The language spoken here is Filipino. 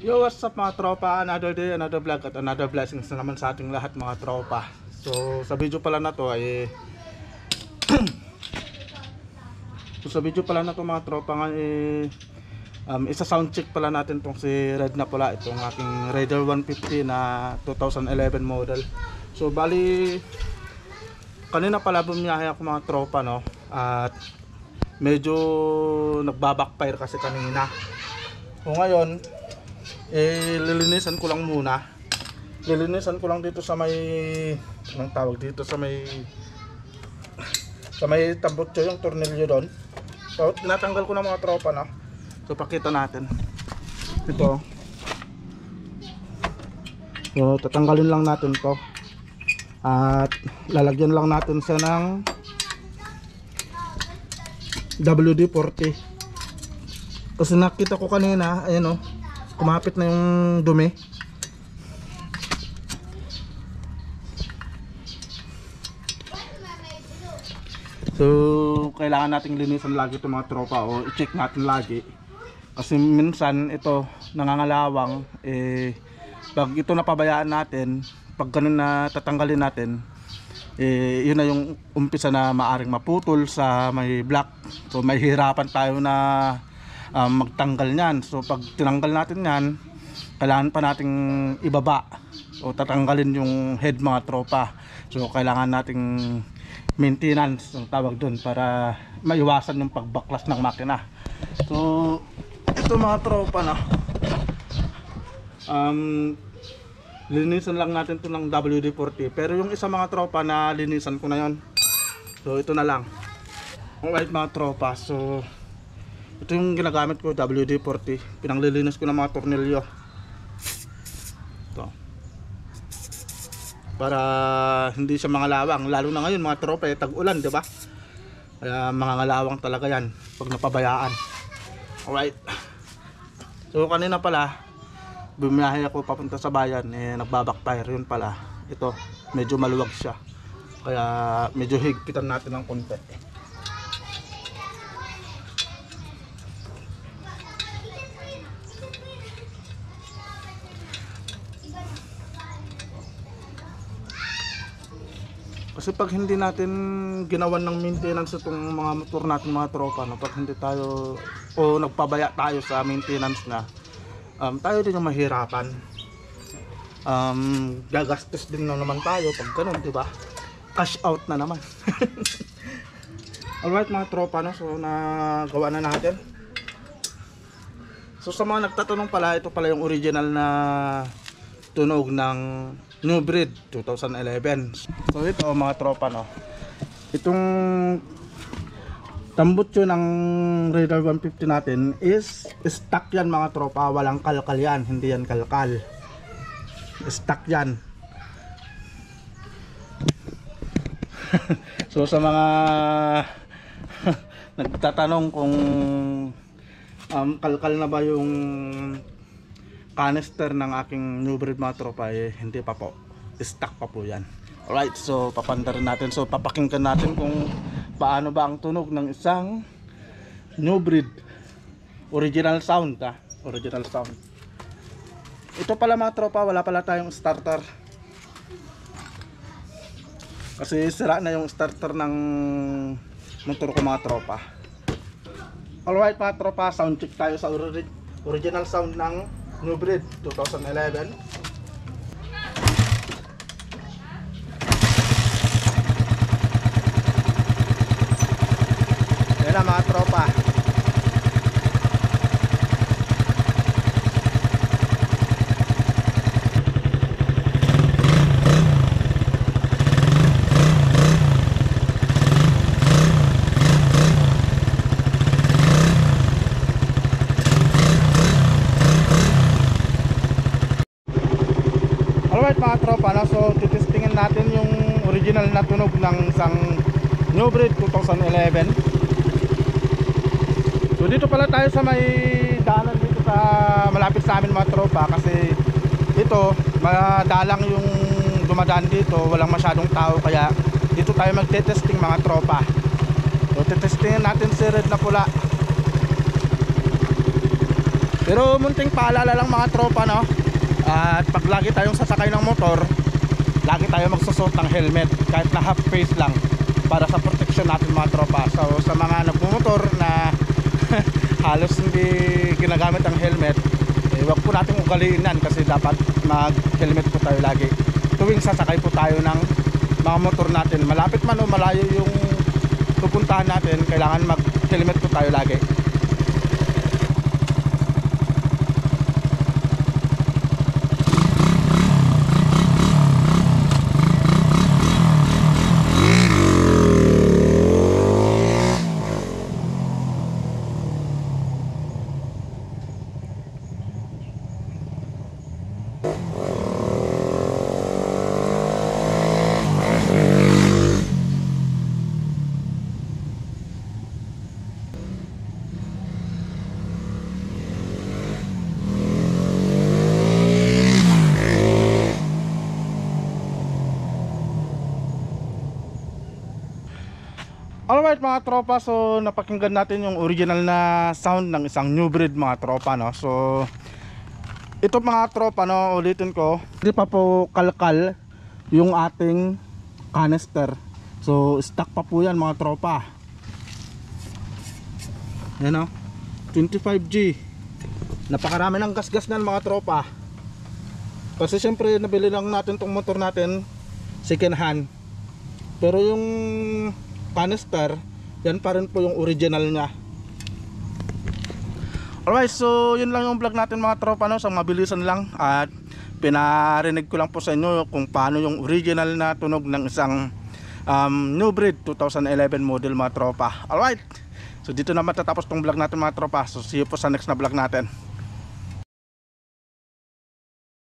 Yo, what's up mga tropa? Another day, another vlog at another blessings na naman sa ating lahat mga tropa. So sa video pala na to ay mga tropa nga isa sound check pala natin tong si Red na pula, itong aking Raider 150 na 2011 model. So bali kanina pala bumiyahe ako mga tropa, no, at medyo nagbabackfire kasi kanina. So ngayon lilinisan ko lang muna. Lilinisan ko lang dito sa may, anong tawag dito, sa may tambutso, yung tornilyo doon. So tinatanggal ko na mga tropa, no. So pakita natin ito. So tatanggalin lang natin to at lalagyan lang natin siya ng WD-40 kasi nakita ko kanina, ayan, oh, kumapit na yung dumi. So kailangan nating linisan lagi ito mga tropa, o i-check natin lagi kasi minsan ito nangangalawang. Pag ito napabayaan natin, pag ganun na tatanggalin natin, yun na yung umpisa na maaring maputol sa may block. So may hirapan tayo na magtanggal nyan. So pag tinanggal natin yan, kailangan pa nating ibaba o tatanggalin yung head mga tropa. So kailangan nating maintenance yung tawag dun para maiwasan yung pagbaklas ng makina. So ito mga tropa, no, linisan lang natin to ng WD-40, pero yung isa mga tropa na linisan ko na yon. So ito na lang. Alright mga tropa, so ito yung ginagamit ko, WD-40. Pinanglilinis ko ng mga tornilyo. Ito. Para hindi siya mangalawang. Lalo na ngayon mga tropa, tag-ulan, di ba? Kaya mangangalawang talaga yan pag napabayaan. Alright. So kanina pala, bumiyahe ako papunta sa bayan, nagbabackfire. Yun pala, ito, medyo maluwag siya. Kaya medyo higpitan natin ng konti. Kasi pag hindi natin ginawan ng maintenance itong mga motor natin mga tropa, no, pag hindi tayo o nagpabaya tayo sa maintenance na, tayo din yung mahirapan. Gagastos din na naman tayo pag ganun, di ba? Cash out na naman. Alright mga tropa, no, so nagawa na natin. So sa mga nagtatanong pala, ito pala yung original na tunog ng New Breed 2011. So ito mga tropa, no, itong tambutso ng Raider 150 natin is stock yan mga tropa, walang kalkal yan, hindi yan kalkal, stock yan. So sa mga nagtatanong kung kalkal na ba yung canister ng aking New Breed mga tropa, hindi pa po, stock pa po yan. Alright, so papandarin natin, so papakinggan natin kung paano ba ang tunog ng isang New Breed original sound, original sound. Ito pala mga tropa, wala pala tayong starter kasi sira na yung starter ng motor ko mga tropa. Alright mga tropa, sound check tayo sa original sound ng New Breed 2011. Yan na mga tropa. Alright mga tropa, no, so titestingin natin yung original na tunog ng isang New Breed 2011. So dito pala tayo sa may daanan dito sa malapit sa amin mga tropa, kasi dito madalang yung dumadaan dito, walang masyadong tao, kaya dito tayo magte-testing mga tropa. So titestingin natin si Red na pula. Pero munting paalala lang mga tropa, no? At pag lagi tayong sasakay ng motor, lagi tayo magsusot ng helmet kahit na half face lang para sa protection natin mga tropa. So sa mga nagmumotor na halos hindi ginagamit ang helmet, wag po natin ugaliin yan kasi dapat mag helmet po tayo lagi tuwing sasakay po tayo ng mga motor natin. Malapit man o malayo yung pupuntahan natin, kailangan mag helmet po tayo lagi. Alright mga tropa, so napakinggan natin yung original na sound ng isang new breed mga tropa, no. So ito mga tropa, no, ulitin ko, hindi pa po kalkal yung ating canister. So stock pa po yan mga tropa. Yan, no, 25G. Napakarami ng gas-gas nan mga tropa. Kasi syempre nabili lang natin tong motor natin second hand. Pero yung canister, yan pa rin po yung original nya. Alright, so yun lang yung vlog natin mga tropa, no, sa mabilisan lang. At pinarinig ko lang po sa inyo kung paano yung original na tunog ng isang new breed 2011 model mga tropa. Alright, so dito na matatapos tong vlog natin mga tropa. So see you po sa next na vlog natin.